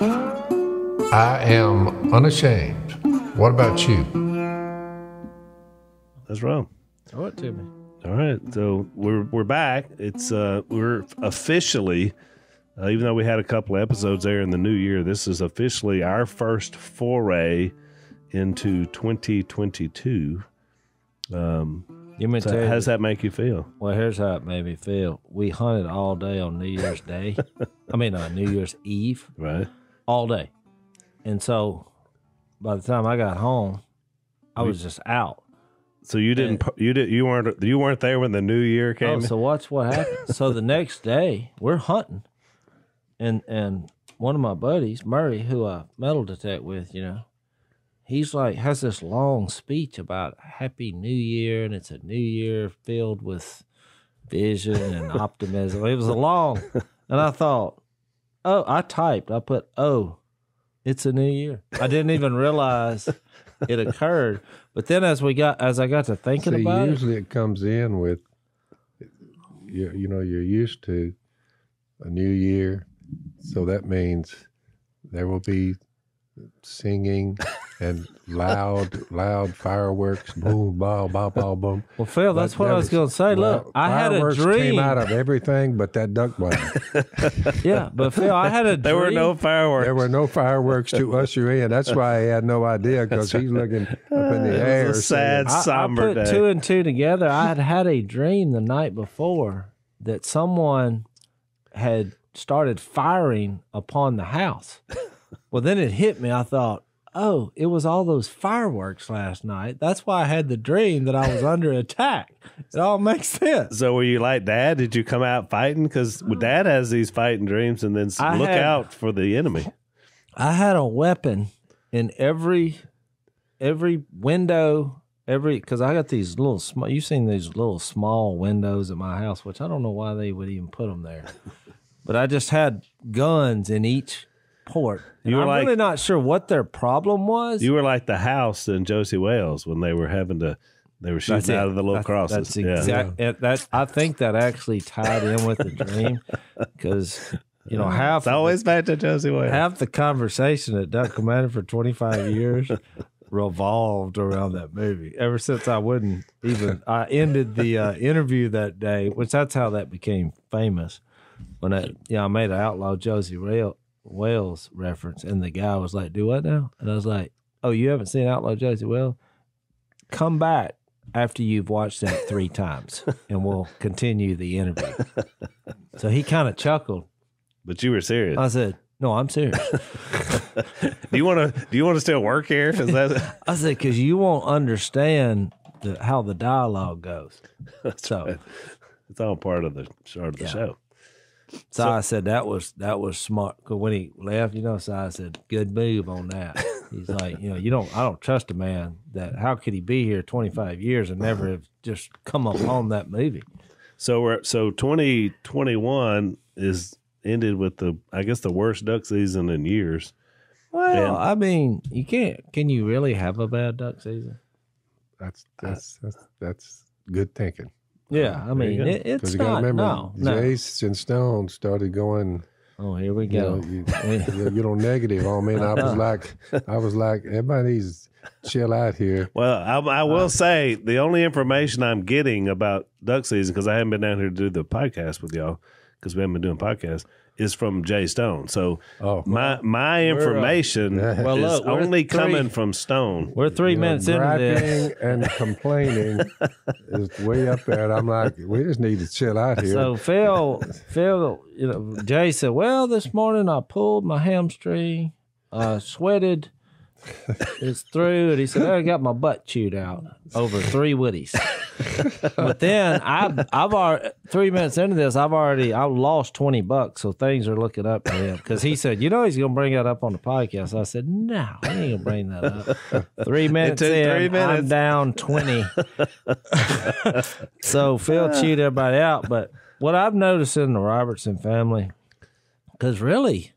I am unashamed. What about you? That's wrong. Throw it to me. All right, so we're back. It's we're officially, even though we had a couple of episodes there in the new year, this is officially our first foray into 2022. You mean So how does that make you feel? Well, here's how it made me feel. We hunted all day on New Year's Day. New Year's Eve. Right. All day. And so by the time I got home, I was just out. So you weren't there when the new year came. Oh, so watch what happened. So the next day we're hunting, and one of my buddies, Murray, who I metal detect with, he's like has this long speech about Happy New Year, and it's a new year filled with vision and optimism. It was a long, and I thought, I put, it's a new year. I didn't even realize it occurred. But then as I got to thinking about usually it comes in with, you're used to a new year, so that means there will be singing and loud fireworks, boom, bow, bow, bow, boom. Well, Phil, that's what I was going to say. Look, I had a fireworks dream. Came out of everything but that duck blind. Yeah, but Phil, I had a dream. There were no fireworks. There were no fireworks to usher in. That's why he had no idea, because he's looking up in the air. It was a sad, somber I put day. 2 and 2 together. I had a dream the night before that someone had started firing upon the house. Well, then it hit me. I thought, it was all those fireworks last night. That's why I had the dream that I was under attack. It all makes sense. So were you like Dad? Did you come out fighting? Because Dad has these fighting dreams, and then look out for the enemy. I had a weapon in every window, because I got these little small. You've seen these little small windows at my house, which I don't know why they would even put them there. But I just had guns in each port. And I'm really not sure what their problem was. You were like the house in Josie Wales when they were shooting out of the little crosses. That's exactly. I think that actually tied in with the dream, because it's always back to Josie Wales. Half the conversation at Duck Commander for 25 years revolved around that movie. Ever since I ended the interview that day, which that's how that became famous. When I made an Outlaw Josie Wales reference, and the guy was like, "Do what now?" And I was like, "Oh, you haven't seen Outlaw Josie Wales? Come back after you've watched that 3 times, and we'll continue the interview." So he kind of chuckled, but you were serious. I said, "No, I'm serious." Do you want to still work here? Is that? I said, because you won't understand how the dialogue goes. So it's all part of the start of the show. So I said that was smart. Because when he left, so I said, good move on that. He's like, I don't trust a man that. How could he be here 25 years and never have just come upon that movie? So 2021 is ended with the worst duck season in years. Well, you can't. Can you really have a bad duck season? That's good thinking. Yeah, it's not. Remember, Jase and Stone started going. Oh, here we go. Negative on me, and I was like, everybody needs to chill out here. Well, I will say the only information I'm getting about duck season, because I haven't been down here to do the podcast with y'all, because we haven't been doing podcasts, is from Jay Stone. So my information is only coming from Stone. We're 3 minutes into this. And complaining is way up there. And I'm like, we just need to chill out here. So Phil, Jay said, well, this morning I pulled my hamstring, sweated. It's through, and he said, I got my butt chewed out over 3 woodies. But then I've already 3 minutes into this, I lost $20, so things are looking up for him, because he said, he's gonna bring that up on the podcast. I said, no, he ain't gonna bring that up. 3 minutes in, 3 minutes. I'm down 20. So Phil chewed everybody out. But what I've noticed in the Robertson family, because really,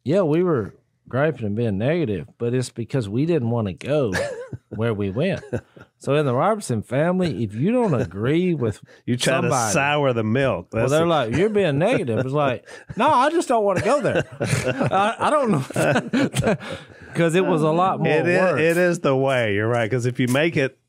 we were griping and being negative, but it's because we didn't want to go where we went. So in the Robertson family, if you don't agree with you try to sour the milk. Well, they're like, you're being negative. It's like, no, I just don't want to go there. I don't know. Because it was a lot more work. It is the way. You're right. Because if you make it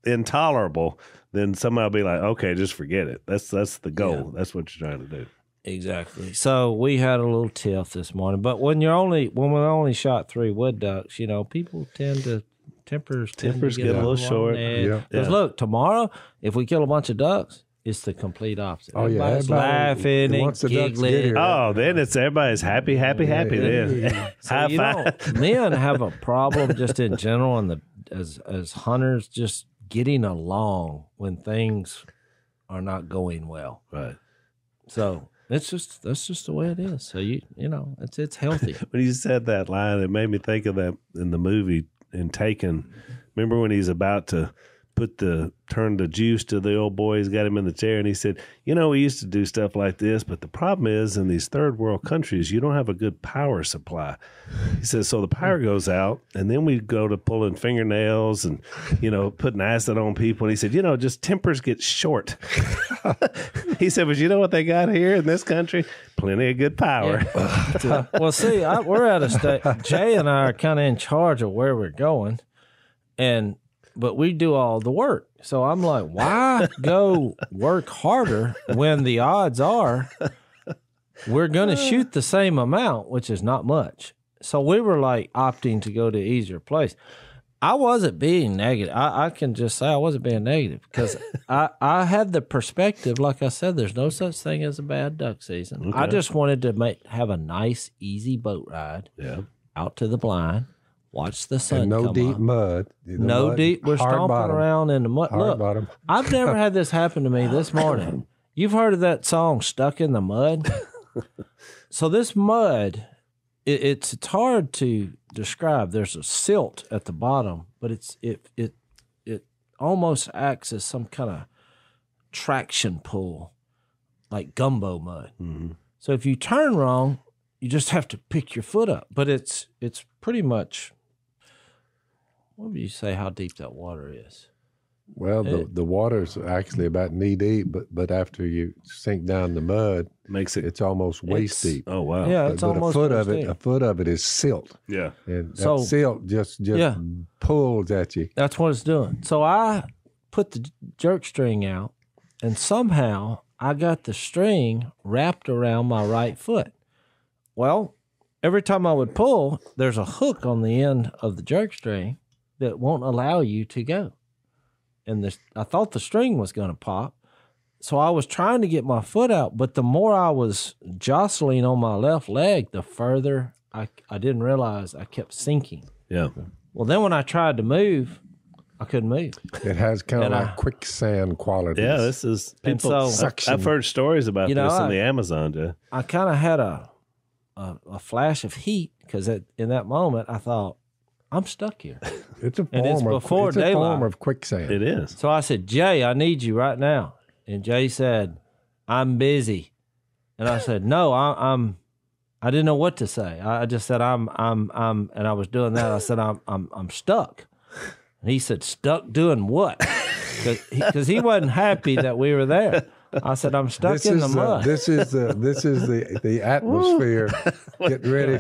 intolerable, then somebody will be like, okay, just forget it. That's the goal. Yeah. That's what you're trying to do. Exactly. So we had a little tiff this morning. But when we only shot 3 wood ducks, people tend to tempers get a little short. Because look, tomorrow, if we kill a bunch of ducks, it's the complete opposite. Oh, yeah. Everybody's laughing and giggling. Oh, then it's everybody's happy then. So men have a problem just in general, and as hunters, just getting along when things are not going well. Right. So that's just the way it is. So it's healthy. When you said that line, it made me think of that in the movie in Taken. Remember when he's about to turn the juice to the old boy? He's got him in the chair, and he said, we used to do stuff like this, but the problem is in these third world countries, you don't have a good power supply. He says, so the power goes out, and then we go to pulling fingernails and, putting acid on people. And he said, just tempers get short. He said, but you know what they got here in this country? Plenty of good power. Yeah. Well, see, we're at a state. Jay and I are kind of in charge of where we're going, but we do all the work. So I'm like, why go work harder when the odds are we're going to shoot the same amount, which is not much. So we were like opting to go to easier place. I wasn't being negative. I can just say I wasn't being negative because I had the perspective, like I said, there's no such thing as a bad duck season. Okay. I just wanted to have a nice, easy boat ride out to the blind. Watch the sun and come deep up. Mud. No deep. We're stomping around in the mud. Look, bottom. I've never had this happen to me this morning. You've heard of that song, Stuck in the Mud? So this mud, it's hard to describe. There's a silt at the bottom, but it almost acts as some kind of traction pull, like gumbo mud. Mm-hmm. So if you turn wrong, you just have to pick your foot up. But it's pretty much... What would you say how deep that water is? Well, the water's actually about knee deep, but after you sink down the mud, it's almost waist deep. Oh wow! Yeah, it's almost a foot of it is silt. Yeah, and that silt just pulls at you. That's what it's doing. So I put the jerk string out, and somehow I got the string wrapped around my right foot. Well, every time I would pull, there's a hook on the end of the jerk string that won't allow you to go. And I thought the string was going to pop. So I was trying to get my foot out, but the more I was jostling on my left leg, the further I didn't realize I kept sinking. Yeah. Well, then when I tried to move, I couldn't move. It has kind of like quicksand qualities. Yeah, this is people. I've heard stories about this in the Amazon, Joe. I kind of had a flash of heat because in that moment I thought, I'm stuck here. It's a form of quicksand. It is. So I said, Jay, I need you right now. And Jay said, I'm busy. And I said, no, I didn't know what to say. I just said, and I was doing that. I said, I'm stuck. And he said, stuck doing what? Because he wasn't happy that we were there. I said, I'm stuck in the mud. This is the atmosphere. Get ready.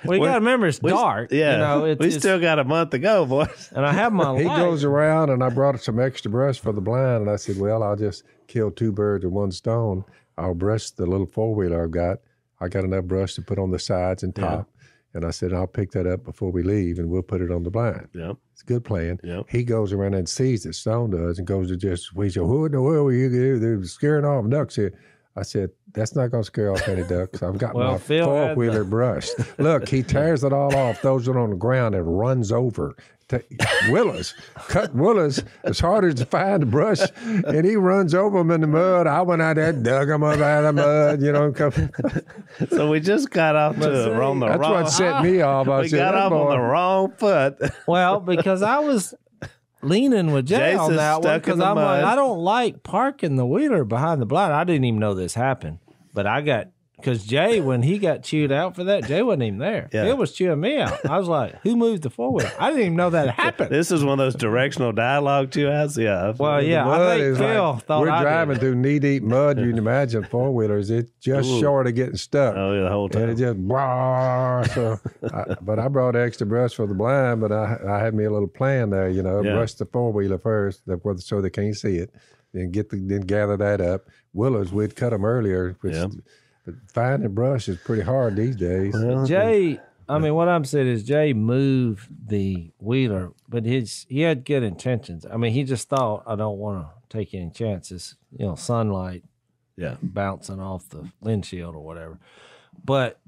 Well, you got to remember it's dark. Yeah, we still got a month to go, boys. And I have my light. He goes around, and I brought some extra brush for the blind, and I said, well, I'll just kill 2 birds with 1 stone. I'll brush the little 4-wheeler I've got. I got enough brush to put on the sides and top. And I said, I'll pick that up before we leave, and we'll put it on the blind. Yeah. It's a good plan. Yeah. He goes around and sees it, Stone does, and goes to we said, who in the world were you? They're scaring off ducks here. I said, that's not going to scare off any ducks. I've got my 4-wheeler brushed. Look, he tears it all off, throws it on the ground, and runs over. Cut willows as hard as to find the brush, and he runs over them in the mud. I went out there, dug them up out of the mud, So we just got off on the That's wrong. what set me off. We got off on the wrong foot. Well, because I was leaning with Jay on that one, because I'm like, I don't like parking the wheeler behind the blind. I didn't even know this happened, but I got because Jay, when he got chewed out for that, Jay wasn't even there. Yeah. Phil was chewing me out. I was like, who moved the four-wheeler? I didn't even know that happened. This is one of those directional dialogue chew outs. Yeah. Well, yeah, I think Phil thought we're I driving did. through knee-deep mud. You can imagine four-wheelers. It's just short of getting stuck. Oh, yeah, the whole time. And it just, blah. So, but I brought extra brush for the blind, but I had me a little plan there, you know, brush the four-wheeler first so they can't see it, then then gather that up. Willows, we'd cut them earlier, which but finding brush is pretty hard these days. Well, Jay, I mean, what I'm saying is Jay moved the wheeler, but he had good intentions. I mean, he just thought, I don't want to take any chances, you know, sunlight bouncing off the windshield or whatever. But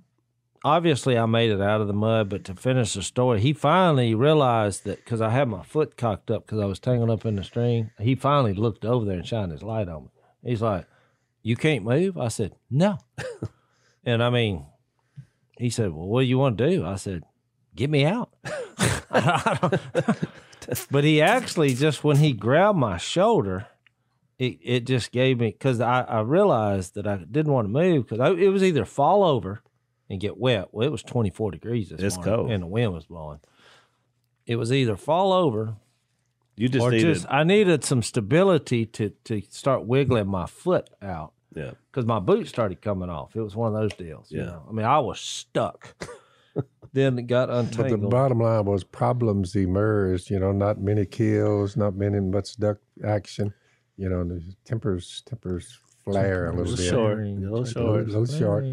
obviously I made it out of the mud, but to finish the story, he finally realized that, because I had my foot cocked up because I was tangled up in the string, he finally looked over there and shined his light on me. He's like, you can't move? I said, no. And I mean, he said, well, what do you want to do? I said, get me out. But he actually just, when he grabbed my shoulder, it just gave me, because I realized that I didn't want to move, because it was either fall over and get wet. Well, it was 24 degrees this morning, cold. and the wind was blowing. It was either fall over, you just or needed, just I needed some stability to start wiggling my foot out. Yeah. Because my boot started coming off. It was one of those deals. You know? I mean, I was stuck. Then it got untangled. But the bottom line was problems emerged, you know, not many kills, not much duck action. You know, the tempers flare a little bit. A little short.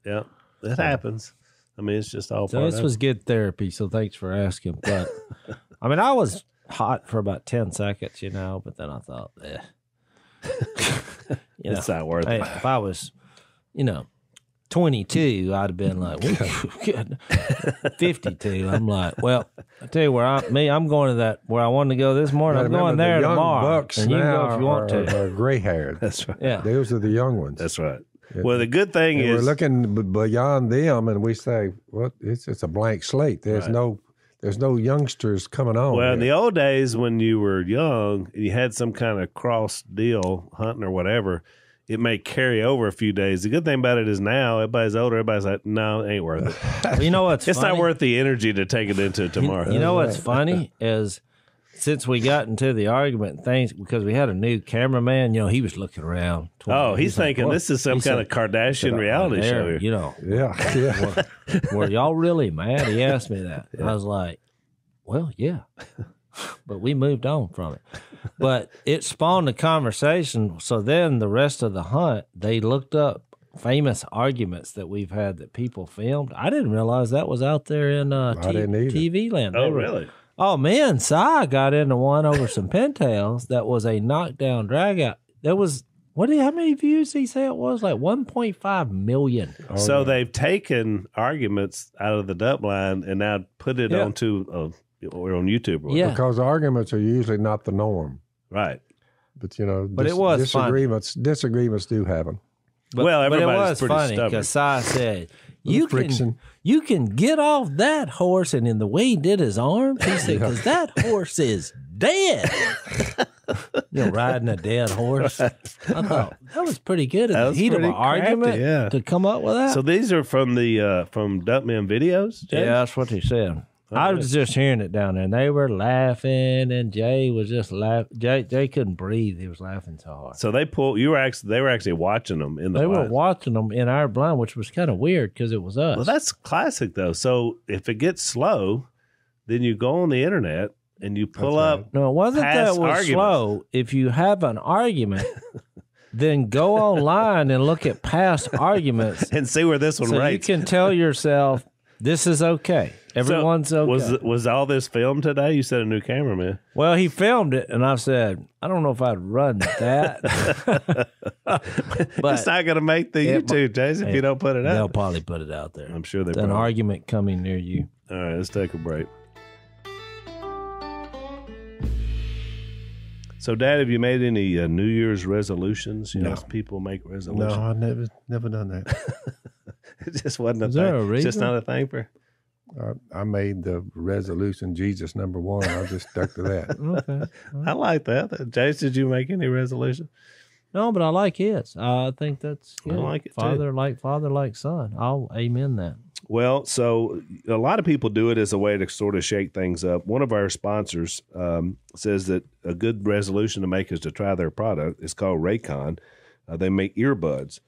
Yeah, that happens. I mean, it's just all part This was good therapy, so thanks for asking. But, I mean, I was hot for about 10 seconds, you know, but then I thought, it's not worth it. If I was, you know, 22, I'd have been like, 52. I'm like, well, I tell you where I'm going to that where I wanted to go this morning. I'm going there tomorrow. Bucks and you can now go if you want to. are gray-haired. That's right. Yeah. Those are the young ones. That's right. Well, the good thing and is we're looking beyond them, and we say, well, it's a blank slate. There's no youngsters coming on. Well, in the old days when you were young and you had some kind of cross deal, hunting or whatever, it may carry over a few days. The good thing about it is now everybody's older. Everybody's like, no, it ain't worth it. Well, you know what's It's funny? not worth the energy to take it into tomorrow. You know what's funny is since we got into the argument and things, because we had a new cameraman, you know, he was looking around. Oh, he's thinking like, this is some kind of Kardashian reality show here. You know, yeah. were y'all really mad? He asked me that. Yeah. I was like, well, yeah. But we moved on from it. But it spawned a conversation. So then the rest of the hunt, they looked up famous arguments that we've had that people filmed. I didn't realize that was out there in TV land. Oh, really? Oh, me and Si got into one over some pintails that was a knockdown dragout. That was, how many views did he say it was? Like 1.5 million. Oh, so they've taken arguments out of the duck blind and now put it onto or on YouTube. Or because arguments are usually not the norm. Right. But, you know, but it was disagreements do happen. But, well, everybody's but it was pretty funny because Si said, you can get off that horse. And in the way he did his arms, he said, because that horse is dead. You know, riding a dead horse. I thought that was pretty good in the heat of an argument to come up with that. So these are from the from Duckman videos, James? Yeah, that's what he said. I was just hearing it down there, and they were laughing, and Jay was just laughing. Jay couldn't breathe; he was laughing so hard. So they were actually watching them in the. They blind. were watching them in our blind, which was kind of weird because it was us. Well, that's classic though. So if it gets slow, then you go on the internet and you pull up. No, it wasn't that it was arguments. slow. If you have an argument, then go online and look at past arguments and see where this one rates. You can tell yourself this is okay. Everyone's okay. Was all this filmed today? You said a new cameraman. Well, he filmed it, and I said, I don't know if I'd run that. But it's not going to make the YouTube, Jason, if you don't put it out. They'll probably put it out there. I'm sure they will. An argument coming near you. All right, let's take a break. So, Dad, have you made any New Year's resolutions? You know, people make resolutions. No, I've never done that. It just wasn't a Is thing. there a reason? It's just not a thing for. I made the resolution Jesus #1. I just stuck to that. Okay. I like that. Jace, did you make any resolution? No, but I like his. I think that's good. I like it father too. Father like son. I'll amen that. Well, so a lot of people do it as a way to sort of shake things up. One of our sponsors says that a good resolution to make is to try their product. It's called Raycon. They make earbuds,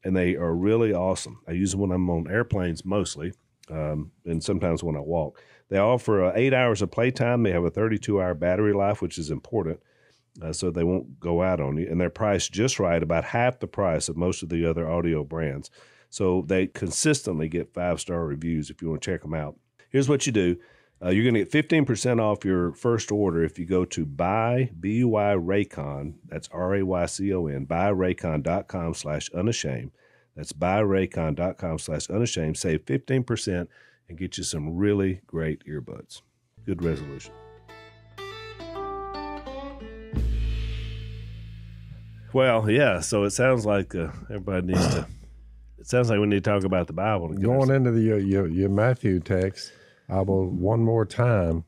and they are really awesome. I use them when I'm on airplanes mostly, and sometimes when I walk. They offer 8 hours of playtime. They have a 32-hour battery life, which is important, so they won't go out on you. And they're priced just right, about half the price of most of the other audio brands. So they consistently get 5-star reviews if you want to check them out. Here's what you do. You're going to get 15% off your first order if you go to B-U-Y Raycon, that's R-A-Y-C-O-N, buyraycon.com/unashamed. That's buyraycon.com/unashamed. Save 15% and get you some really great earbuds. Good resolution. Well, yeah, so it sounds like everybody needs to... It sounds like we need to talk about the Bible. Going into your Matthew text, I will one more time.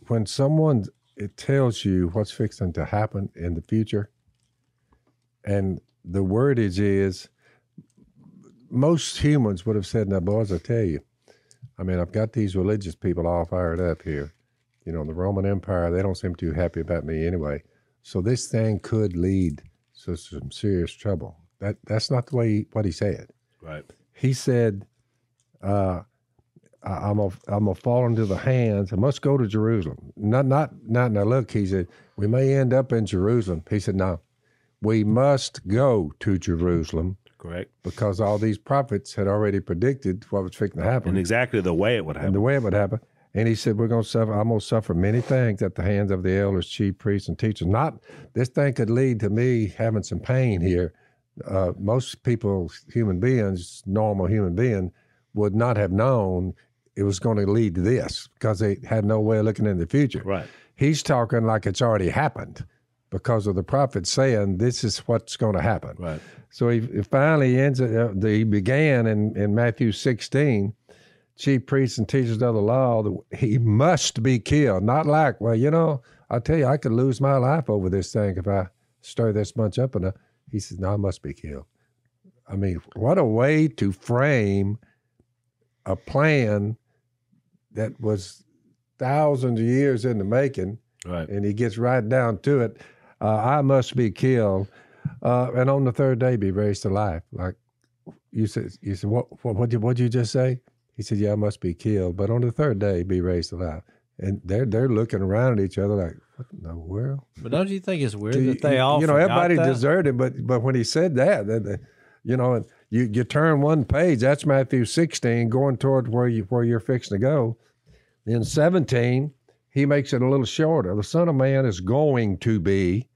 When it tells you what's fixing to happen in the future, and the wordage is, most humans would have said, now, boys, I tell you, I mean, I've got these religious people all fired up here. You know, the Roman Empire, they don't seem too happy about me anyway. So this thing could lead to some serious trouble. That's not the way what he said. Right. He said, I'm gonna fall into the hands. I must go to Jerusalem. Not now. Look, he said, we may end up in Jerusalem. He said, no, we must go to Jerusalem. Correct. Because all these prophets had already predicted what was fixing to happen. And exactly the way it would happen. And he said, I'm going to suffer many things at the hands of the elders, chief priests, and teachers. This thing could lead to me having some pain here. Most people, normal human beings, would not have known it was going to lead to this because they had no way of looking in the future. Right. He's talking like it's already happened because of the prophets saying this is what's going to happen. Right. So he finally he began in Matthew 16, chief priests and teachers of the law, he must be killed. Not like, well, I tell you, I could lose my life over this thing if I stir this bunch up enough. He says, no, I must be killed. I mean, what a way to frame a plan that was thousands of years in the making. Right. And he gets right down to it. I must be killed. And on the third day be raised to life. Like you said, what'd you just say? He said, yeah, I must be killed. But on the third day be raised to life. And they're looking around at each other like, what in the world? But don't you think it's weird that they all everybody that? deserted, but when he said that, and you turn one page, that's Matthew 16, going toward where you're fixing to go. In 17, he makes it a little shorter. The Son of Man is going to be,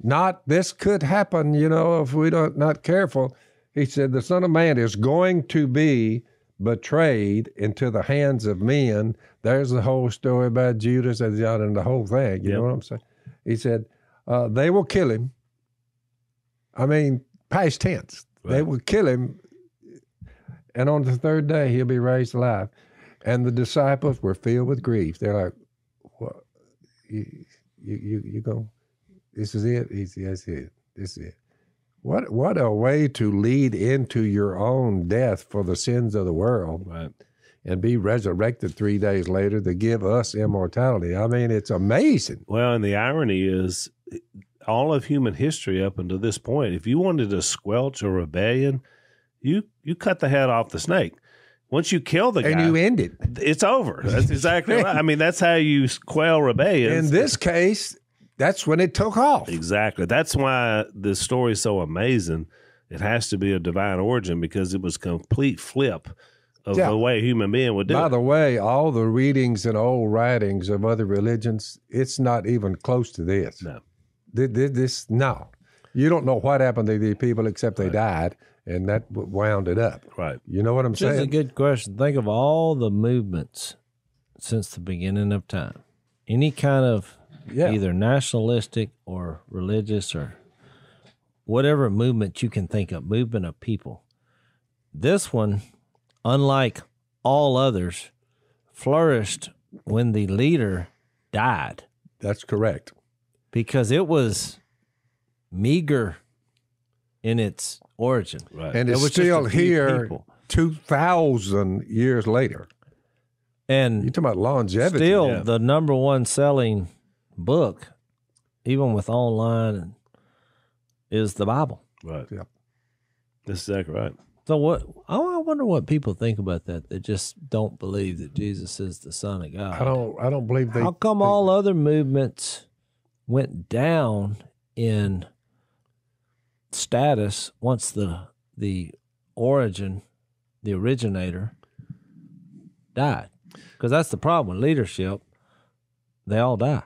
not this could happen, if we don't not careful. He said the Son of Man is going to be betrayed into the hands of men. There's the whole story about Judas and the whole thing. You know what I'm saying? He said, they will kill him. I mean, past tense. Right. They will kill him. And on the third day, he'll be raised alive. And the disciples were filled with grief. They're like, what? You go, this is it? He said, that's it. This is it. What a way to lead into your own death for the sins of the world. Right. And be resurrected 3 days later to give us immortality. I mean, it's amazing. Well, and the irony is all of human history up until this point, if you wanted to squelch a rebellion, you cut the head off the snake. Once you kill the guy, and you end it, it's over. That's exactly right. I mean, that's how you quell rebellions. In this case, that's when it took off. Exactly. That's why this story is so amazing. It has to be a divine origin because it was a complete flip of the way a human being would do it. By the way, all the readings and old writings of other religions, it's not even close to this. No. No. You don't know what happened to these people except they died, and that wound it up. Right. You know what I'm saying? That's a good question. Think of all the movements since the beginning of time. Any kind of either nationalistic or religious or whatever movement you can think of, movement of people. This one, unlike all others, flourished when the leader died. That's correct. Because it was meager in its origin. Right. And It it's was just a still few here people. 2,000 years later. And You're talking about longevity. still the number one selling book, even with online, is the Bible. Right. Yep. That's exactly right. So what? I wonder what people think about that. They just don't believe that Jesus is the Son of God. I don't believe they. How come all other movements went down in status once the originator died? Because that's the problem with leadership. They all die.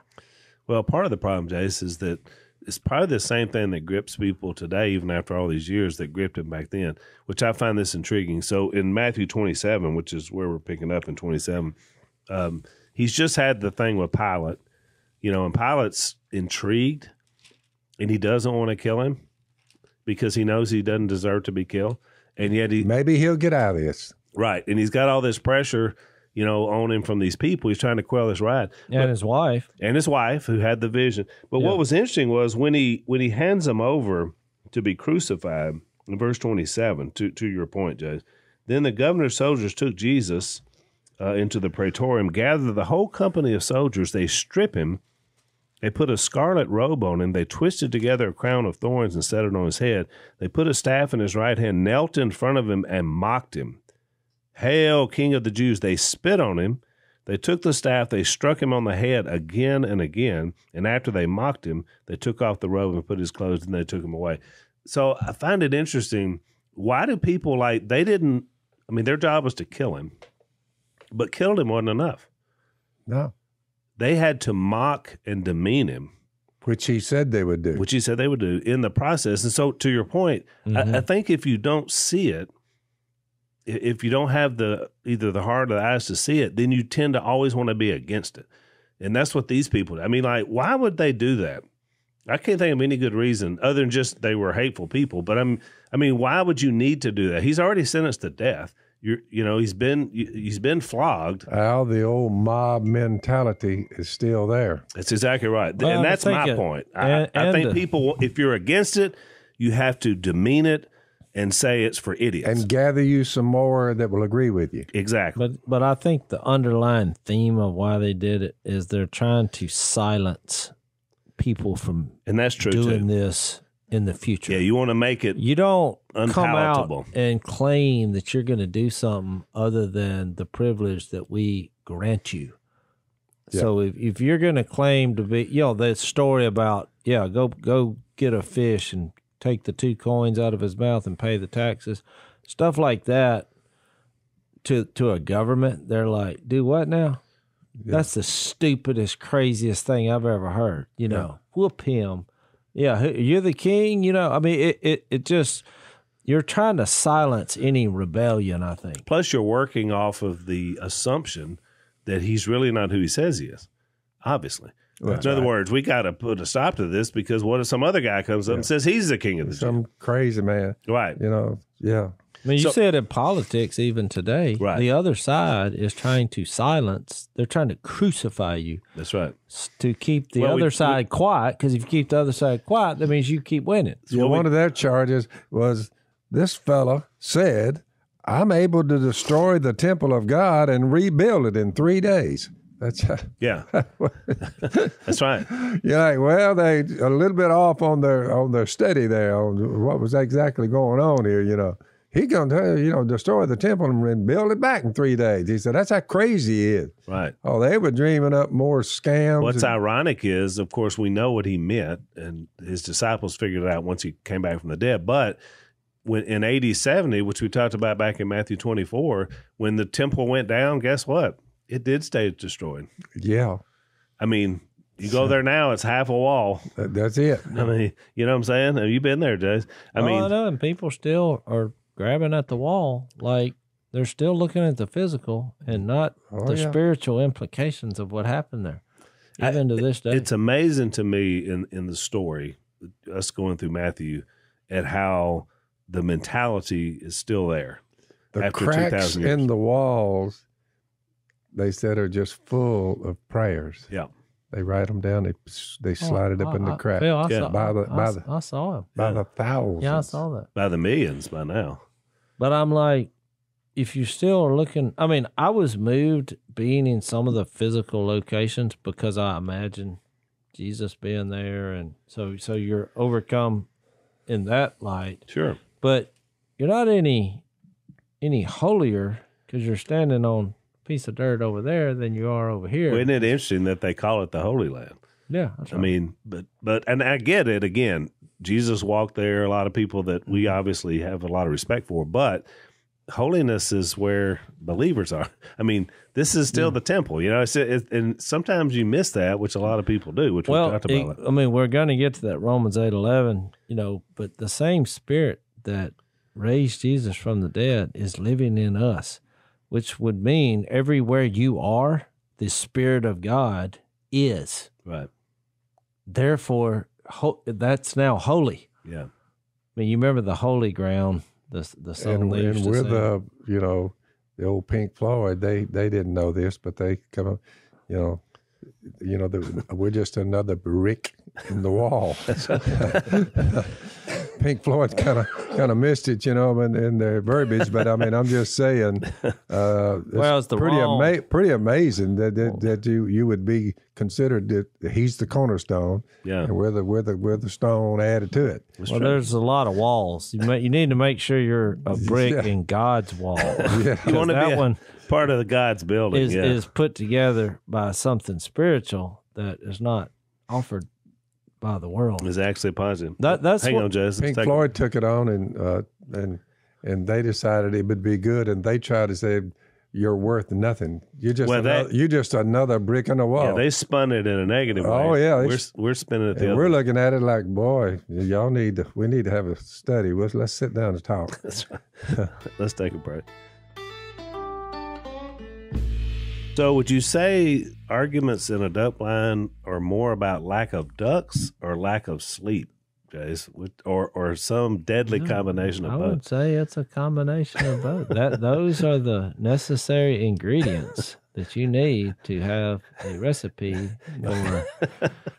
Well, part of the problem, Jace, is that it's probably the same thing that grips people today, even after all these years, that gripped them back then, which I find this intriguing. So in Matthew 27, which is where we're picking up in 27, he's just had the thing with Pilate, and Pilate's intrigued, and he doesn't want to kill him because he knows he doesn't deserve to be killed. And yet maybe he'll get out of this. Right. And he's got all this pressure on him from these people. He's trying to quell this riot. And his wife. And his wife, who had the vision. But what was interesting was when he hands him over to be crucified, in verse 27, to your point, Judge, then the governor's soldiers took Jesus into the praetorium, gathered the whole company of soldiers. They strip him. They put a scarlet robe on him. They twisted together a crown of thorns and set it on his head. They put a staff in his right hand, knelt in front of him, and mocked him. Hail, King of the Jews. They spit on him. They took the staff. They struck him on the head again and again. And after they mocked him, they took off the robe and put his clothes, and they took him away. So I find it interesting. Why do people their job was to kill him, but killing him wasn't enough. No. They had to mock and demean him. Which he said they would do. Which he said they would do in the process. And so to your point, I think if you don't see it, if you don't have either the heart or the eyes to see it, then you tend to always want to be against it. And that's what these people do. Why would they do that? I can't think of any good reason other than just they were hateful people. But why would you need to do that? He's already sentenced to death. He's been flogged. Al, the old mob mentality is still there. That's exactly right. Well, and that's my point. I think people, if you're against it, you have to demean it and say it's for idiots. And gather you some more that will agree with you. Exactly. But I think the underlying theme of why they did it is they're trying to silence people from and that's true doing too. This in the future. Yeah, you want to make it You don't unpalatable. come out and claim that you're going to do something other than the privilege that we grant you. Yeah. So if you're going to claim to be, that story about, go get a fish and take the 2 coins out of his mouth and pay the taxes, stuff like that to a government, they're like, do what now? Yeah. That's the stupidest, craziest thing I've ever heard. Whoop him. Yeah, you're the king. It just, you're trying to silence any rebellion, I think. Plus, you're working off of the assumption that he's really not who he says he is, obviously. Right. In other words, we got to put a stop to this because what if some other guy comes up and says he's the king of the Jews? Some crazy man. Right. Yeah. You see it in politics even today. Right. The other side is trying to silence. They're trying to crucify you. That's right. To keep the other side quiet, because if you keep the other side quiet, that means you keep winning. Yeah, one of their charges was this fella said, I'm able to destroy the temple of God and rebuild it in 3 days. That's yeah. That's right. You're like, well, they a little bit off on their study there on what was exactly going on here. He going to destroy the temple and build it back in 3 days. He said that's how crazy he is. Right. Oh, they were dreaming up more scams. What's ironic is, of course, we know what he meant, and his disciples figured it out once he came back from the dead. But when in AD 70, which we talked about back in Matthew 24, when the temple went down, guess what? It did stay destroyed. Yeah. You go there now, it's half a wall. That's it. You know what I'm saying? Have you been there, Jase? I know, and people still are grabbing at the wall. Like, they're still looking at the physical and not the spiritual implications of what happened there, even to this day. It's amazing to me in the story, us going through Matthew, at how the mentality is still there. The after cracks 2,000 years. in the walls, they said, are just full of prayers. Yeah. They write them down. They slide it up in the crack. Phil, I saw him. By the thousands. Yeah, I saw that. By the millions by now. But I'm like, if you still are looking, I mean, I was moved being in some of the physical locations because I imagine Jesus being there, and so you're overcome in that light. Sure. But you're not any holier because you're standing on a piece of dirt over there than you are over here. Well, isn't it interesting that they call it the Holy Land? Yeah, that's right. I mean, but and I get it. Again, Jesus walked there. A lot of people that we obviously have a lot of respect for, but holiness is where believers are. I mean, this is still the temple, you know. And sometimes you miss that, which a lot of people do. Which we talked about. I mean, we're going to get to that Romans 8:11, you know. But the same Spirit that raised Jesus from the dead is living in us, which would mean everywhere you are, the Spirit of God is. Right. Therefore, that's now holy. Yeah. I mean, you remember the holy ground, the song they used to we're sing. the old Pink Floyd. They didn't know this, but they come up, we're just another brick in the wall. Pink Floyd kind of missed it, in their verbiage. But I mean, I'm just saying, it's pretty amazing that you would be considered that he's the cornerstone, and we're the stone added to it. There's a lot of walls. You need to make sure you're a brick in God's wall. You want to be part of the God's building. Is put together by something spiritual that is not offered by the world. Is actually positive. Hang on, Jess. Pink Floyd took it on, and they decided it would be good, and they tried to say you're worth nothing. You're just another brick in the wall. Yeah, they spun it in a negative way. Oh yeah, we're spinning it the other. We're looking at it like, boy, we need to have a study. Let's sit down and talk. That's right. Let's take a break. So would you say arguments in a duck blind are more about lack of ducks or lack of sleep, Jase, or some deadly combination of both? I would say it's a combination of both. Those are the necessary ingredients that you need to have a recipe for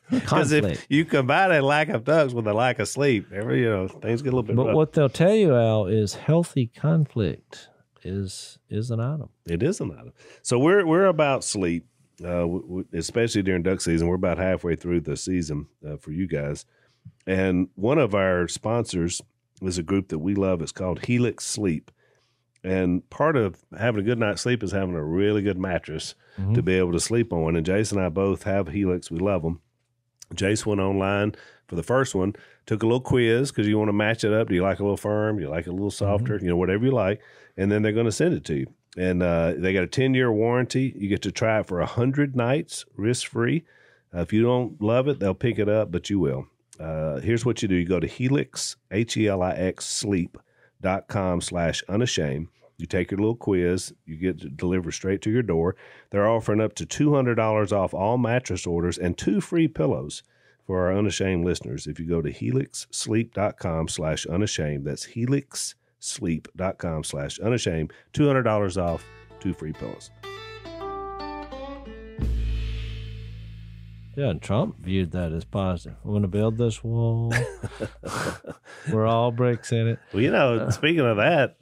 Because if you combine a lack of ducks with a lack of sleep, things get a little bit rough. But what they'll tell you, Al, is healthy conflict is an item. It is an item. So we're about sleep, especially during duck season. We're about halfway through the season for you guys. And one of our sponsors is a group that we love. It's called Helix Sleep. And part of having a good night's sleep is having a really good mattress to be able to sleep on. And Jason and I both have Helix. We love them. Jace went online for the first one, took a little quiz because you want to match it up. Do you like a little firm? Do you like a little softer? Whatever you like. And then they're going to send it to you. And they got a 10-year warranty. You get to try it for 100 nights, risk-free. If you don't love it, they'll pick it up, but you will. Here's what you do. You go to Helix, Helix, sleep.com/unashamed. You take your little quiz. You get it delivered straight to your door. They're offering up to $200 off all mattress orders and 2 free pillows for our Unashamed listeners. If you go to helixsleep.com/unashamed, that's helixsleep.com/unashamed, $200 off, 2 free pillows. Yeah, and Trump viewed that as positive. We're going to build this wall. We're all bricks in it. Well, speaking of that,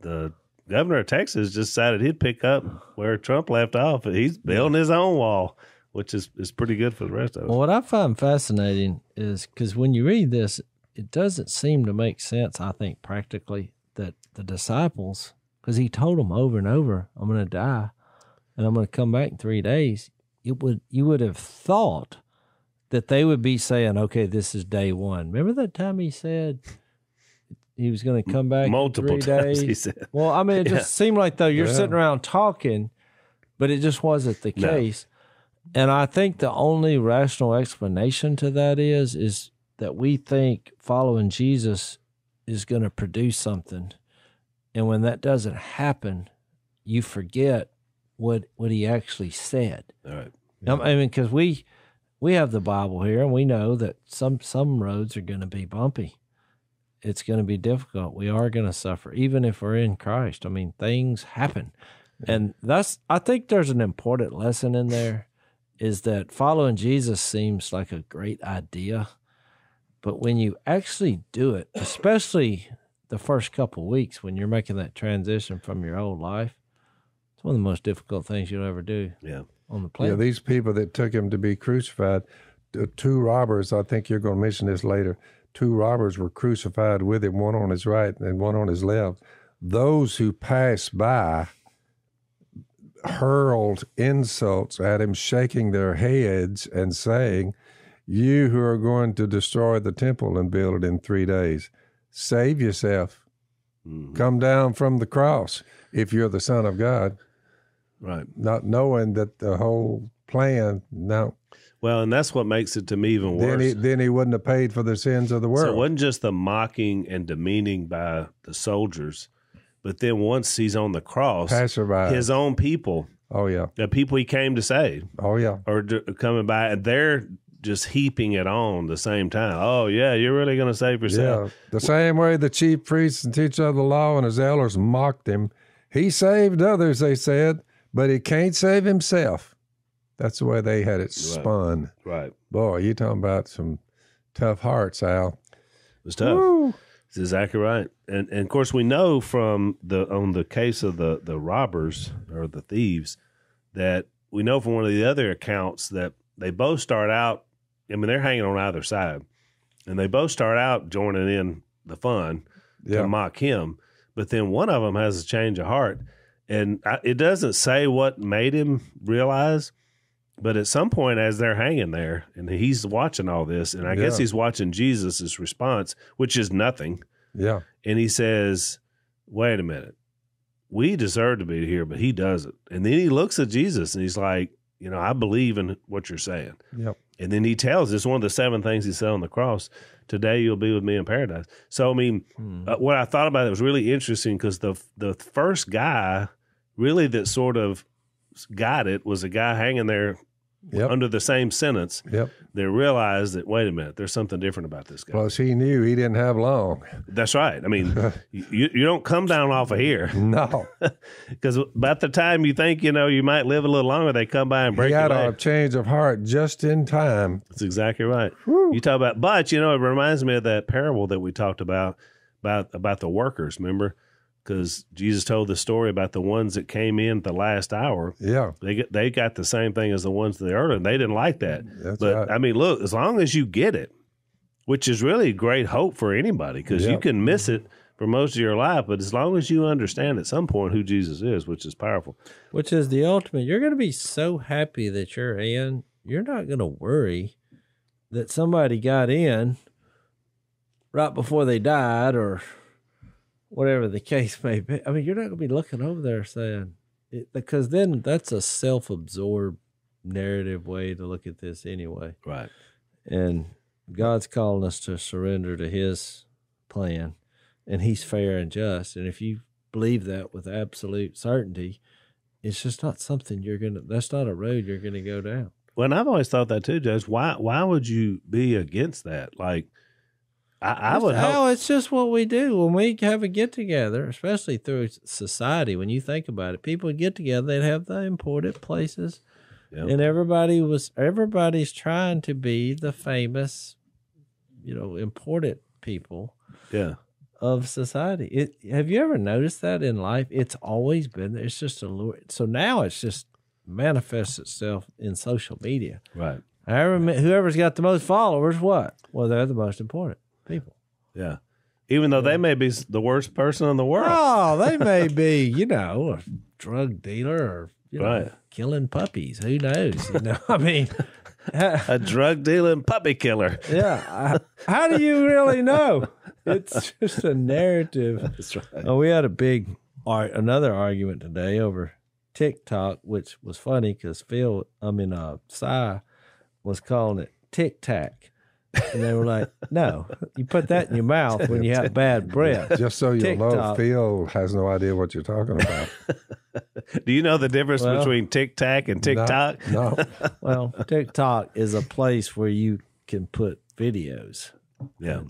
the governor of Texas just decided he'd pick up where Trump left off. He's building his own wall, which is pretty good for the rest of us. Well, what I find fascinating is because when you read this, it doesn't seem to make sense, I think, practically, that the disciples, because he told them over and over, I'm going to die and I'm going to come back in 3 days. You would have thought that they would be saying, okay, this is day one. Remember that time he said he was going to come back multiple in 3 times, days? he said. Well, I mean, it just seemed like, though, you're sitting around talking, but it just wasn't the case. And I think the only rational explanation to that is that we think following Jesus is going to produce something. And when that doesn't happen, you forget what he actually said. All right. Yeah. I mean, because we have the Bible here, and we know that some roads are going to be bumpy. It's going to be difficult. We are going to suffer, even if we're in Christ. I mean, things happen. And I think there's an important lesson in there, is that following Jesus seems like a great idea, but when you actually do it, especially the first couple of weeks when you're making that transition from your old life, it's one of the most difficult things you'll ever do. Yeah. On the planet. Yeah, these people that took him to be crucified, two robbers, I think you're going to mention this later, two robbers were crucified with him, one on his right and one on his left. Those who passed by hurled insults at him, shaking their heads and saying, "You who are going to destroy the temple and build it in 3 days, save yourself. Come down from the cross if you're the Son of God." Right. Not knowing that the whole plan, no. Well, and that's what makes it to me even worse. Then he wouldn't have paid for the sins of the world. So it wasn't just the mocking and demeaning by the soldiers, but then once he's on the cross, passerby, his own people, oh yeah, the people he came to save, oh yeah, are coming by, and they're just heaping it on the same time. Oh yeah, you're really going to save yourself? Yeah, the same way the chief priests and teachers of the law and his elders mocked him. He saved others, they said, but he can't save himself. That's the way they had it spun. Right. Boy, you talking about some tough hearts, Al. It was tough. Woo. That's exactly right. And of course we know from on the case of the robbers or the thieves, that we know from one of the other accounts that they both start out, I mean, they're hanging on either side, and they both start out joining in the fun to mock him. But then one of them has a change of heart, and it doesn't say what made him realize. But at some point, as they're hanging there, and he's watching all this, and I guess he's watching Jesus' response, which is nothing. Yeah. And he says, wait a minute. We deserve to be here, but he doesn't. And then he looks at Jesus, and he's like, I believe in what you're saying. Yep. And then he tells us one of the 7 things he said on the cross, today you'll be with me in paradise. So, I mean, what I thought about it was really interesting, because the first guy really that sort of got it was a guy hanging there under the same sentence. Yep. They realized that, wait a minute, there's something different about this guy. Plus, he knew he didn't have long. That's right. I mean, you don't come down off of here. No. Because about the time you think, you might live a little longer, they come by and break your leg. He had a change of heart just in time. That's exactly right. Whew. You talk about, but, it reminds me of that parable that we talked about the workers, remember? Because Jesus told the story about the ones that came in at the last hour. Yeah. They got the same thing as the ones that earlier, and they didn't like that. That's but, right. I mean, look, as long as you get it, which is really great hope for anybody, because you can miss it for most of your life, but as long as you understand at some point who Jesus is, which is powerful. Which is the ultimate. You're going to be so happy that you're in, you're not going to worry that somebody got in right before they died or whatever the case may be. I mean, you're not going to be looking over there saying, because then that's a self-absorbed narrative way to look at this anyway. Right. And God's calling us to surrender to his plan, and he's fair and just. And if you believe that with absolute certainty, it's just not something that's not a road you're going to go down. Well, and I've always thought that too, Judge. Why would you be against that? Like, I would hope. It's just what we do when we have a get together, especially through society. When you think about it, people get together, they'd have the important places, and everybody's trying to be the famous, important people, of society. Have you ever noticed that in life? It's always been there. It's just a lure. So now it's just manifests itself in social media. Right. Whoever's got the most followers, what? Well, they're the most important people. Yeah. Even though they may be the worst person in the world. Oh, they may be, a drug dealer or, killing puppies. Who knows? I mean, a drug dealing puppy killer. Yeah. How do you really know? It's just a narrative. That's right. We had another argument today over TikTok, which was funny because Cy was calling it Tic Tac. And they were like, no, you put that in your mouth when you have bad breath. Just so you'll know, Phil has no idea what you're talking about. Do you know the difference between Tic Tac and TikTok? No. Well, TikTok is a place where you can put videos. Yeah.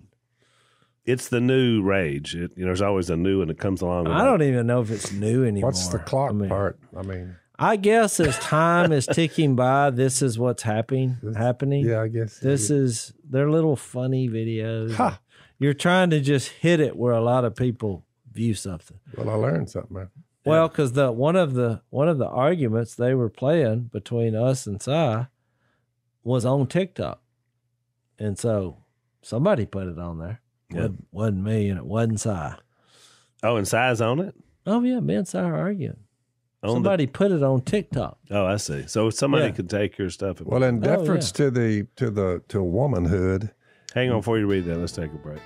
It's the new rage. There's always a new one that comes along. I don't even know if it's new anymore. What's the clock part? I mean, I guess as time is ticking by, this is what's happening. Yeah, I guess. They're little funny videos. Ha! You're trying to just hit it where a lot of people view something. Well, I learned something, man. Well, because one of the arguments they were playing between us and Si was on TikTok, and so somebody put it on there. Yeah. Wasn't me, and it wasn't Si. Oh, and Si's on it? Oh yeah, me and Si are arguing. Somebody put it on TikTok. Oh, I see. So somebody could take your stuff. Well, in deference to womanhood. Hang on before you read that. Let's take a break.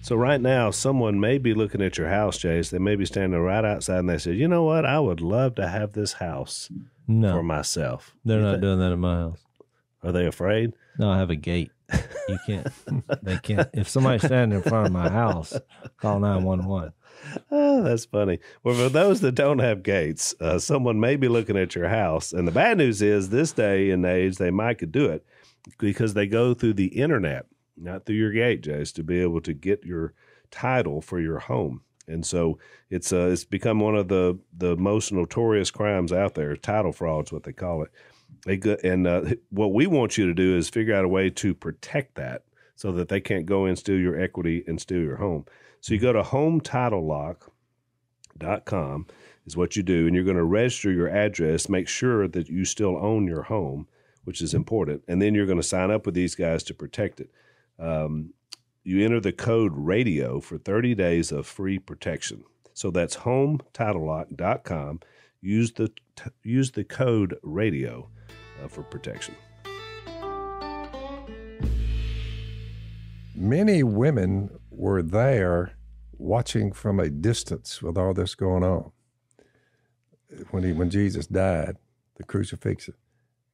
So right now, someone may be looking at your house, Jase. They may be standing right outside, and they said, "You know what? I would love to have this house for myself." They're not doing that in my house. Are they afraid? No, I have a gate. You can't. They can't. If somebody's standing in front of my house, call 911. Oh, that's funny. Well, for those that don't have gates, someone may be looking at your house. And the bad news is this day and age, they might could do it because they go through the internet, not through your gate, Jace, to be able to get your title for your home. And so it's become one of the most notorious crimes out there. Title fraud is what they call it. What we want you to do is figure out a way to protect that so that they can't go and steal your equity and steal your home. So you go to HomeTitleLock.com is what you do, and you're going to register your address, make sure that you still own your home, which is important, and then you're going to sign up with these guys to protect it. You enter the code RADIO for 30 days of free protection. So that's HomeTitleLock.com. Use the code RADIO for protection. Many women were there watching from a distance with all this going on. When Jesus died, the crucifixion,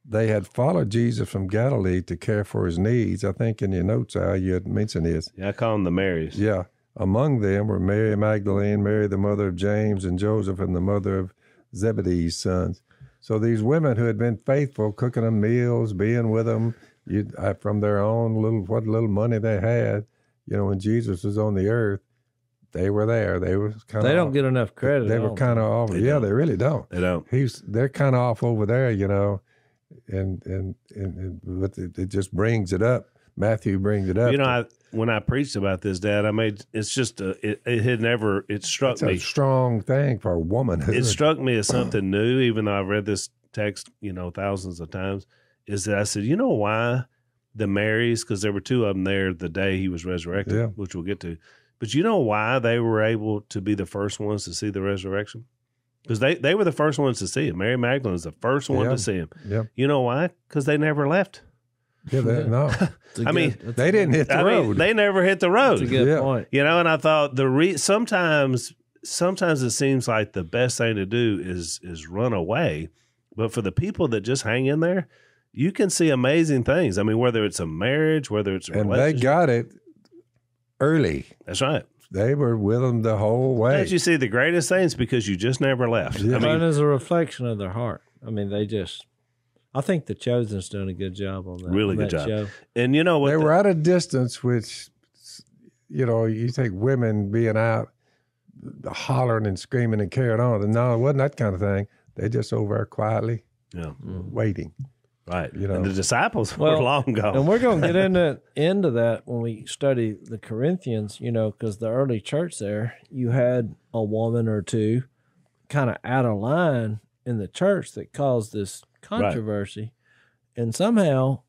they had followed Jesus from Galilee to care for his needs. I think in your notes, you had mentioned this. Yeah, I call them the Marys. Yeah. Among them were Mary Magdalene, Mary the mother of James and Joseph, and the mother of Zebedee's sons. So these women who had been faithful, cooking them meals, being with them, from their own what little money they had, when Jesus was on the earth, they were there. They were kind of. They don't get enough credit. They were kind of off. They really don't. They don't. They're kind of off over there, and it just brings it up. Matthew brings it up. When I preached about this, Dad, it's just it struck me. It's a strong thing for womanhood. It struck me as something new, even though I've read this text, thousands of times. Is that I said, you know why the Marys, because there were two of them there the day he was resurrected, which we'll get to. But you know why they were able to be the first ones to see the resurrection? Because they were the first ones to see him. Mary Magdalene was the first one to see him. Yeah. You know why? Because they never left. Yeah, no. They didn't hit the road. They never hit the road. That's a good point. And I thought sometimes it seems like the best thing to do is run away. But for the people that just hang in there, you can see amazing things. I mean, whether it's a marriage, whether it's a relationship. They got it early. That's right. They were with them the whole way. Did you see the greatest things because you just never left? Yeah. It is a reflection of their heart. I mean, I think The Chosen's doing a good job on that. Really good job. Show. And you know what? They were at a distance, which, you take women being out hollering and screaming and carrying on. And no, it wasn't that kind of thing. They just over there quietly waiting. Right. And the disciples were long gone. And we're going to get into that when we study the Corinthians, because the early church there, you had a woman or two kind of out of line in the church that caused this controversy. Right. And somehow,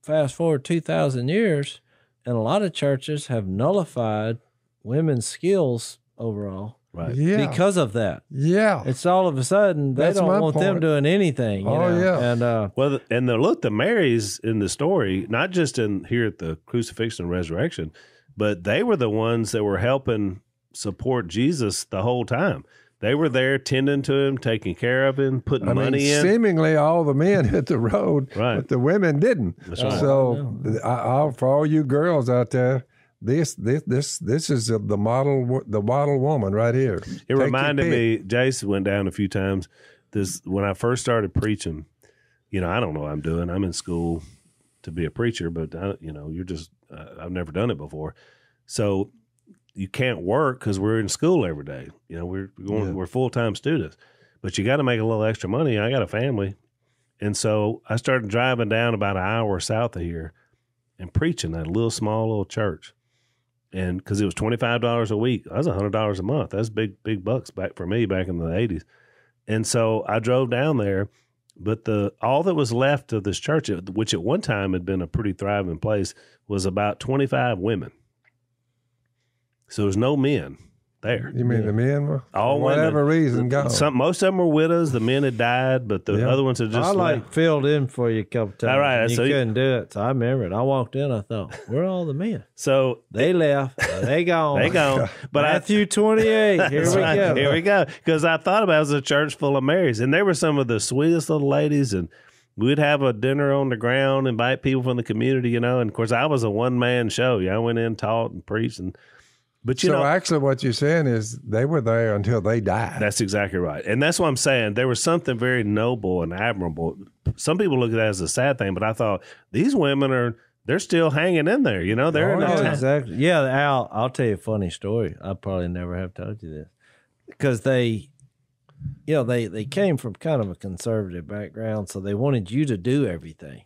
fast forward 2,000 years, and a lot of churches have nullified women's skills overall. Right. Yeah. Because of that. Yeah. It's all of a sudden they don't want them doing anything. Yeah. And the Marys in the story, not just here at the crucifixion and resurrection, but they were the ones that were helping support Jesus the whole time. They were there tending to him, taking care of him, putting money in. Seemingly all the men hit the road, right. but the women didn't. That's right. So for all you girls out there, this is the model woman right here. It reminded me. Jason went down a few times. When I first started preaching, I don't know what I'm doing. I'm in school to be a preacher, but you're just I've never done it before. So you can't work because we're in school every day. You know, we're full-time students, but you got to make a little extra money. I got a family. And so I started driving down about an hour south of here and preaching at a small little church. And because it was $25 a week, that was $100 a month. That's big bucks back for me back in the 80s. And so I drove down there, but all that was left of this church, which at one time had been a pretty thriving place, was about 25 women. So there's no men there. You mean the men were, all for whatever reason, gone? Most of them were widows. The men had died, but the other ones had just left. Filled in for you a couple times. All right, you couldn't do it. So I remember it. I walked in. I thought, where are all the men? So they left. They gone. They gone. But Matthew 28. Here we go. Here we go. Because I thought about it as a church full of Marys, and they were some of the sweetest little ladies, and we'd have a dinner on the ground, invite people from the community, you know. And of course, I was a one-man show. I went in, taught, and preached, But you know, actually, what you're saying is they were there until they died. That's exactly right, and that's what I'm saying. There was something very noble and admirable. Some people look at that as a sad thing, but I thought these women they're still hanging in there. You know, they're exactly. Yeah, Al, I'll tell you a funny story. I probably never have told you this because they came from kind of a conservative background, so they wanted you to do everything.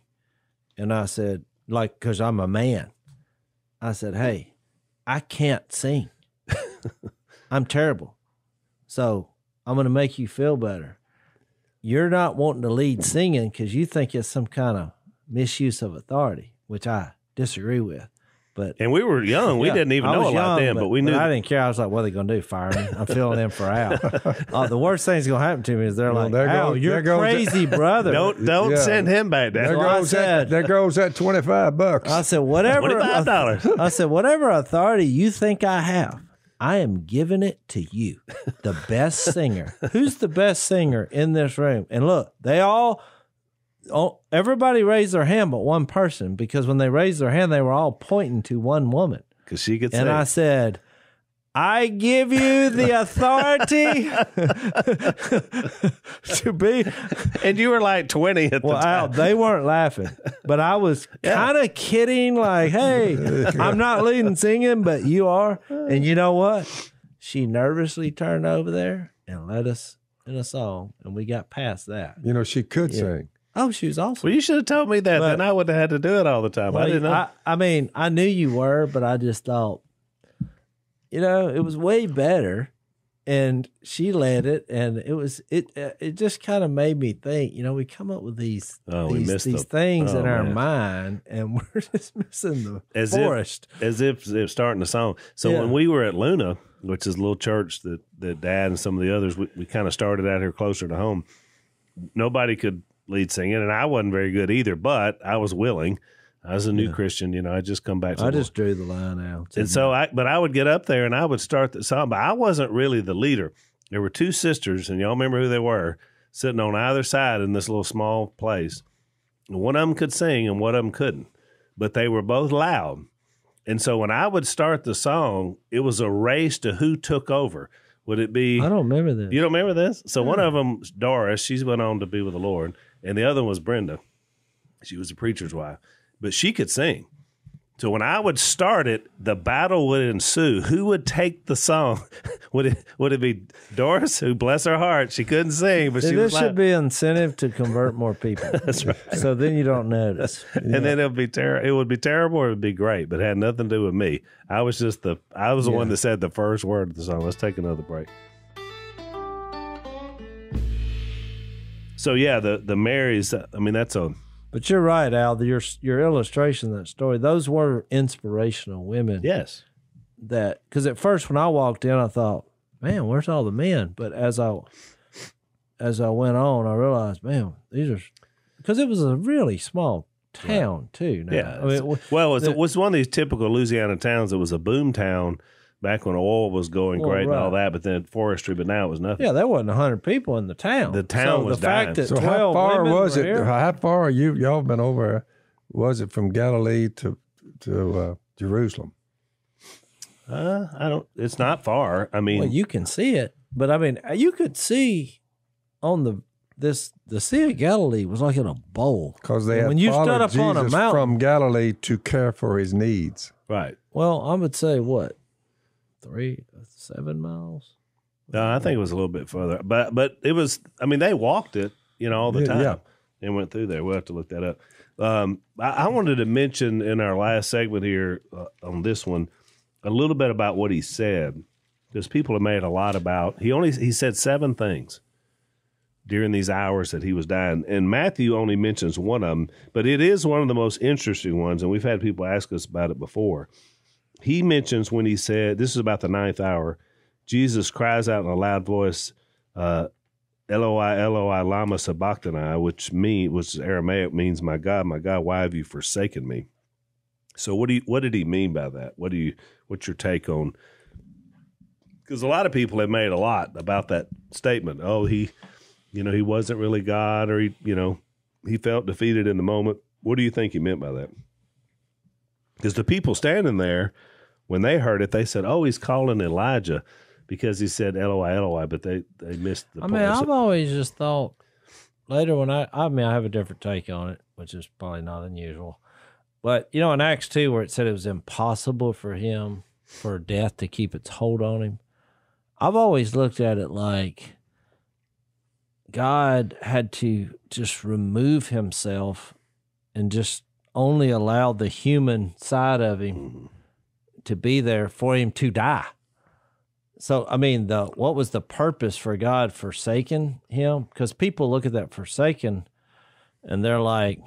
And I said, because I'm a man, I said, hey, I can't sing. I'm terrible. So I'm going to make you feel better. You're not wanting to lead singing because you think it's some kind of misuse of authority, which I disagree with. And we were young. We didn't even know a lot then, but we knew. I didn't care. I was like, what are they going to do? Fire me? I'm filling in for Al. The worst thing's going to happen to me is they're like, Al, you're crazy, brother. Don't send him back down. There goes that $25. I said, whatever. $25. I said, whatever authority you think I have, I am giving it to you, the best singer. Who's the best singer in this room? And look, everybody raised their hand but one person, because when they raised their hand, they were all pointing to one woman. Because she could sing. And I said, I give you the authority to be. And you were like 20 at the time. They weren't laughing, but I was kind of kidding, like, hey, I'm not leading singing, but you are. And you know what? She nervously turned over there and led us in a song, and we got past that. You know, she could sing. Oh, she was awesome. Well, you should have told me that. Then I would have had to do it all the time. Well, I didn't know. I mean, I knew you were, but I just thought, it was way better. And she led it, and it just kind of made me think. We come up with these things in our mind, and we're just missing the forest. As if it's starting the song. So when we were at Luna, which is a little church that Dad and some of the others, we kind of started out here closer to home. Nobody could lead singing, and I wasn't very good either, but I was willing. I was a new Christian, I just come back. I just drew the line out. And so I would get up there and I would start the song, but I wasn't really the leader. There were two sisters, and y'all remember who they were, sitting on either side in this little small place. One of them could sing and one of them couldn't, but they were both loud. And so when I would start the song, it was a race to who took over. Would it be? I don't remember this. You don't remember this? So one of them, Doris, she's went on to be with the Lord, and the other one was Brenda. She was a preacher's wife, but she could sing. So when I would start it, the battle would ensue. Who would take the song? Would it be Doris, who, bless her heart, she couldn't sing, but she was This should be an incentive to convert more people. That's right. So then you don't notice. And then it would be terrible or it would be great, but it had nothing to do with me. I was the one that said the first word of the song. Let's take another break. So the Marys, I mean, that's a... But you're right, Al. Your illustration of that story, those were inspirational women. Yes. Because at first when I walked in, I thought, man, where's all the men? But as I went on, I realized, man, these are, because it was a really small town too. Now. Yeah. I mean, it was one of these typical Louisiana towns that was a boom town back when oil was going great and all that, but then forestry, but now it was nothing. Yeah, there wasn't 100 people in the town. The town was dying. So how far was it? How far y'all been over? Was it from Galilee to Jerusalem? It's not far. I mean, well, you can see it, but I mean, you could see on the Sea of Galilee was like in a bowl. Because they had followed Jesus from Galilee to care for his needs. Right. Well, I would say what? 7 miles. No, I think it was a little bit further, but it was. I mean, they walked it, all the time, and went through there. We'll have to look that up. I wanted to mention in our last segment here on this one a little bit about what he said, because people have made a lot about. He said 7 things during these hours that he was dying, and Matthew only mentions one of them, but it is one of the most interesting ones, and we've had people ask us about it before. He mentions when he said, this is about the 9th hour, Jesus cries out in a loud voice, Eloi, Eloi, lama sabachthani, which Aramaic means, my God, why have you forsaken me? So what did he mean by that? What's your take on? Because a lot of people have made a lot about that statement. Oh, he wasn't really God, or he felt defeated in the moment. What do you think he meant by that? Because the people standing there, when they heard it, they said, "Oh, he's calling Elijah," because he said Eloi, Eloi, but they missed the point. I've always just thought later when I have a different take on it, which is probably not unusual. But, in Acts 2 where it said it was impossible for death to keep its hold on him, I've always looked at it like God had to just remove himself and just only allow the human side of him to be there for him to die. So, what was the purpose for God forsaking him? Because people look at that forsaken and they're like,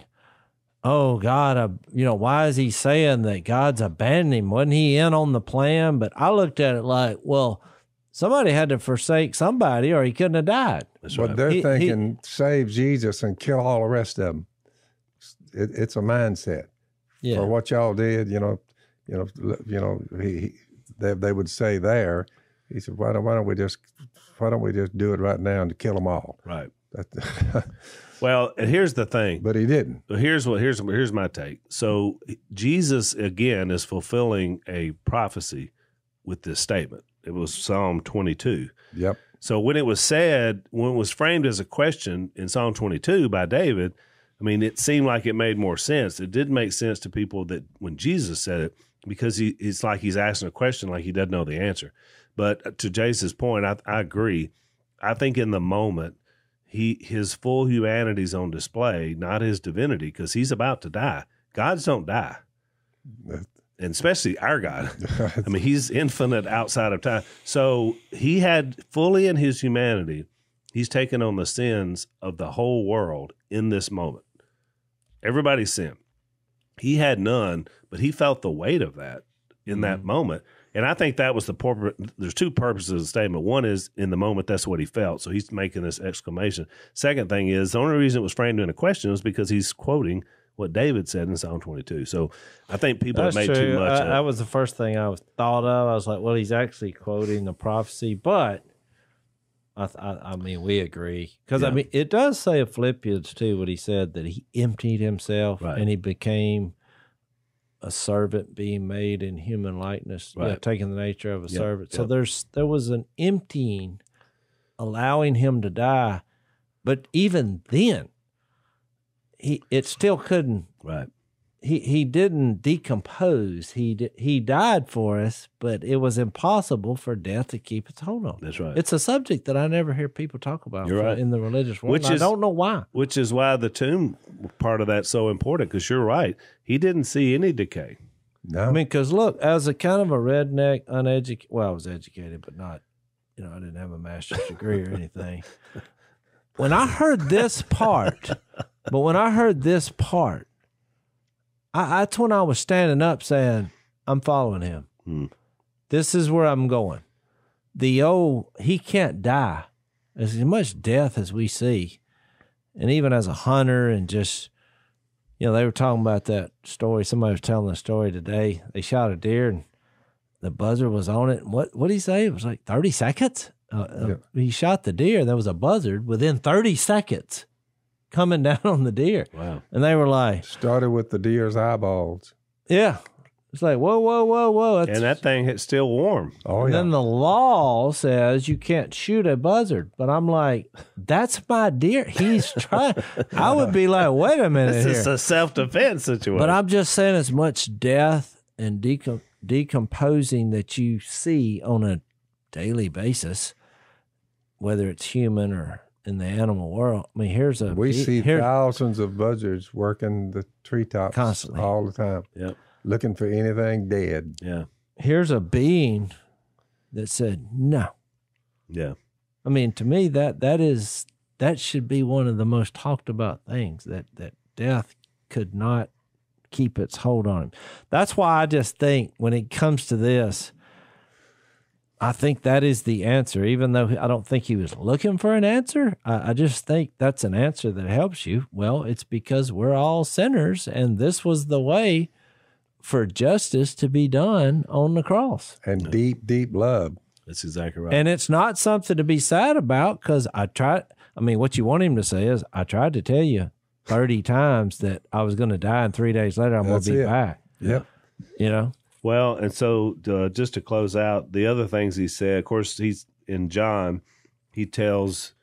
oh, God, why is he saying that God's abandoned him? Wasn't he in on the plan? But I looked at it like, well, somebody had to forsake somebody or he couldn't have died. That's right. But they're thinking, save Jesus and kill all the rest of them. It's a mindset. Yeah. For what y'all did, they would say there. He said, "Why don't we just do it right now and to kill them all?" Right. Well, and here's the thing. But he didn't. Here's my take. So Jesus again is fulfilling a prophecy with this statement. It was Psalm 22. Yep. So when it was framed as a question in Psalm 22 by David, it seemed like it made more sense. It didn't make sense to people that when Jesus said it, because it's like he's asking a question like he doesn't know the answer. But to Jase's point, I agree. I think in the moment, his full humanity's on display, not his divinity, because he's about to die. Gods don't die, and especially our God. He's infinite outside of time. So he had fully in his humanity, he's taken on the sins of the whole world in this moment. Everybody's sin. He had none, but he felt the weight of that in that moment. And I think that was the purpose. There's 2 purposes of the statement. One is in the moment, that's what he felt. So he's making this exclamation. Second thing is the only reason it was framed in a question was because he's quoting what David said in Psalm 22. So I think people have made too much. That was the first thing I thought of. I was like, well, he's actually quoting the prophecy, but we agree. Because, it does say in Philippians too, what he said, that he emptied himself and he became a servant, being made in human likeness, taking the nature of a servant. So there was an emptying, allowing him to die. But even then, it still couldn't. Right. He didn't decompose. He died for us, but it was impossible for death to keep its hold on. That's right. It's a subject that I never hear people talk about in the religious world. I don't know why. Which is why the tomb part of that's so important, because you're right. He didn't see any decay. No. Because look, as a kind of a redneck, uneducated, I was educated, but not, I didn't have a master's degree or anything. When I heard this part, that's when I was standing up saying, I'm following him. This is where I'm going. He can't die. As much death as we see. And even as a hunter and just, they were talking about that story. Somebody was telling a story today. They shot a deer and the buzzard was on it. And what did he say? It was like 30 seconds. He shot the deer. There was a buzzard within 30 seconds. Coming down on the deer. Wow. And they were like... Started with the deer's eyeballs. Yeah. It's like, whoa. And that thing is still warm. Oh, and then the law says you can't shoot a buzzard. But I'm like, that's my deer. He's trying. I would be like, wait a minute This is a self-defense situation. But I'm just saying as much death and decomposing that you see on a daily basis, whether it's human or in the animal world. I mean, we see thousands of buzzards working the treetops constantly, all the time. Yep. Looking for anything dead. Yeah. Here's a being that said no. Yeah. I mean, to me, that should be one of the most talked about things, that death could not keep its hold on him. That's why I just think when it comes to this, I think that is the answer, even though I don't think he was looking for an answer. I just think that's an answer that helps you. Well, it's because we're all sinners, and this was the way for justice to be done on the cross. And deep, deep love. That's exactly right. And it's not something to be sad about, because what you want him to say is, I tried to tell you 30 times that I was going to die, and 3 days later I'm going to be back. Yep. You know? Well, and so just to close out, the other things he said, of course, he's in John, he tells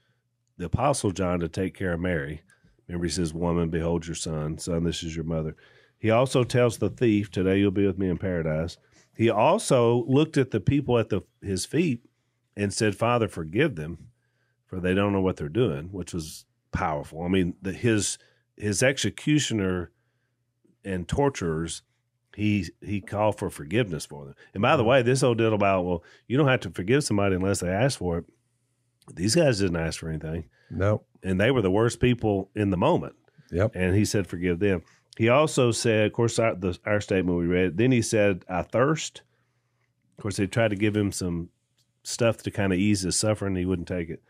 the Apostle John to take care of Mary. Remember, he says, woman, behold your son. Son, this is your mother. He also tells the thief, today you'll be with me in paradise. He also looked at the people at his feet and said, Father, forgive them, for they don't know what they're doing, which was powerful. I mean, his executioner and torturers, he called for forgiveness for them. And by the way, this old deal about, well, you don't have to forgive somebody unless they ask for it. These guys didn't ask for anything. No. And they were the worst people in the moment. Yep. And he said, forgive them. He also said, of course, our statement we read, then he said, I thirst. Of course, they tried to give him some stuff to kind of ease his suffering. He wouldn't take it.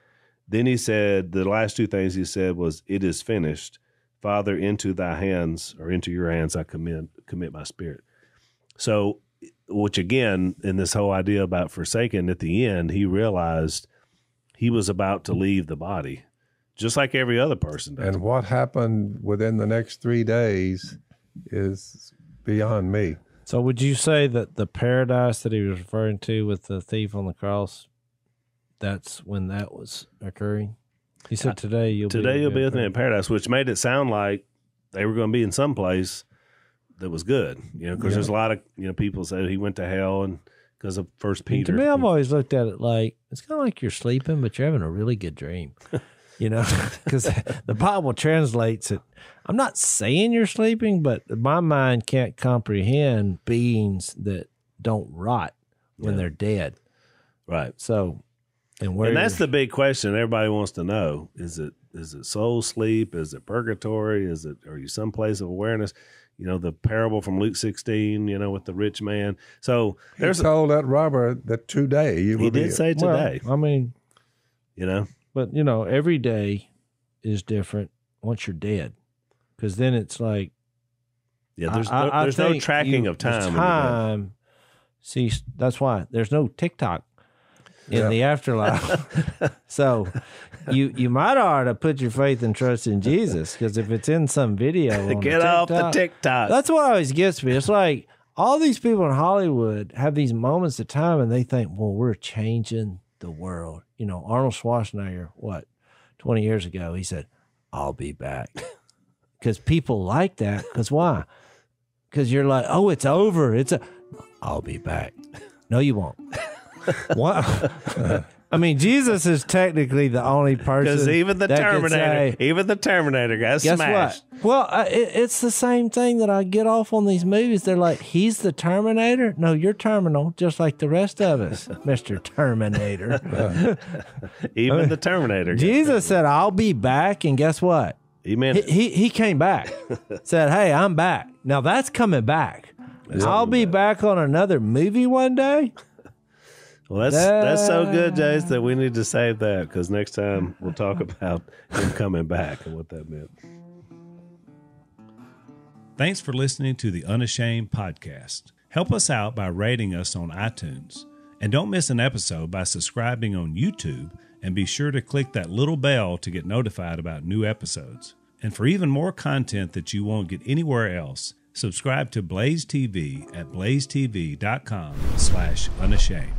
Then he said, the last two things he said was, it is finished. Father, into thy hands, or into your hands, I commit my spirit. So, which again, in this whole idea about forsaken, at the end, he realized he was about to leave the body, just like every other person does. And what happened within the next 3 days is beyond me. So would you say that the paradise that he was referring to with the thief on the cross, that's when that was occurring? He said, today you'll be with me in paradise, which made it sound like they were going to be in some place that was good, because there's a lot of, people say he went to hell and because of First Peter. And to me, I've always looked at it like, it's kind of like you're sleeping, but you're having a really good dream, because the Bible translates it. I'm not saying you're sleeping, but my mind can't comprehend beings that don't rot when they're dead. Right. So, and that's the big question everybody wants to know. Is it soul sleep? Is it purgatory? Are you someplace of awareness? The parable from Luke 16, with the rich man. So he told that robber that today you will be. He did say today. Well, I mean, But, every day is different once you're dead. Because then it's like. Yeah, there's no tracking of time. See, that's why there's no TikTok in the afterlife. So you might ought to put your faith and trust in Jesus, because if it's in some video on get off the TikTok. That's what always gets me. It's like all these people in Hollywood have these moments of time and they think, well, we're changing the world. Arnold Schwarzenegger, 20 years ago, he said, I'll be back. Because people like that. Because why? Because you're like, oh, it's over. I'll be back. No, you won't. What? I mean, Jesus is technically the only person. Because even the Terminator got smashed. What? Well, it's the same thing that I get off on these movies. They're like, he's the Terminator. No, you're terminal, just like the rest of us, Mr. Terminator. Even the Terminator. Jesus said, I'll be back, and guess what? He came back. Said, hey, I'm back. Now that's coming back. I'll be back on another movie one day. Well, that's so good, Jace, that we need to save that, because next time we'll talk about him coming back and what that meant. Thanks for listening to the Unashamed podcast. Help us out by rating us on iTunes. And don't miss an episode by subscribing on YouTube, and be sure to click that little bell to get notified about new episodes. And for even more content that you won't get anywhere else, subscribe to Blaze TV at blazetv.com/unashamed.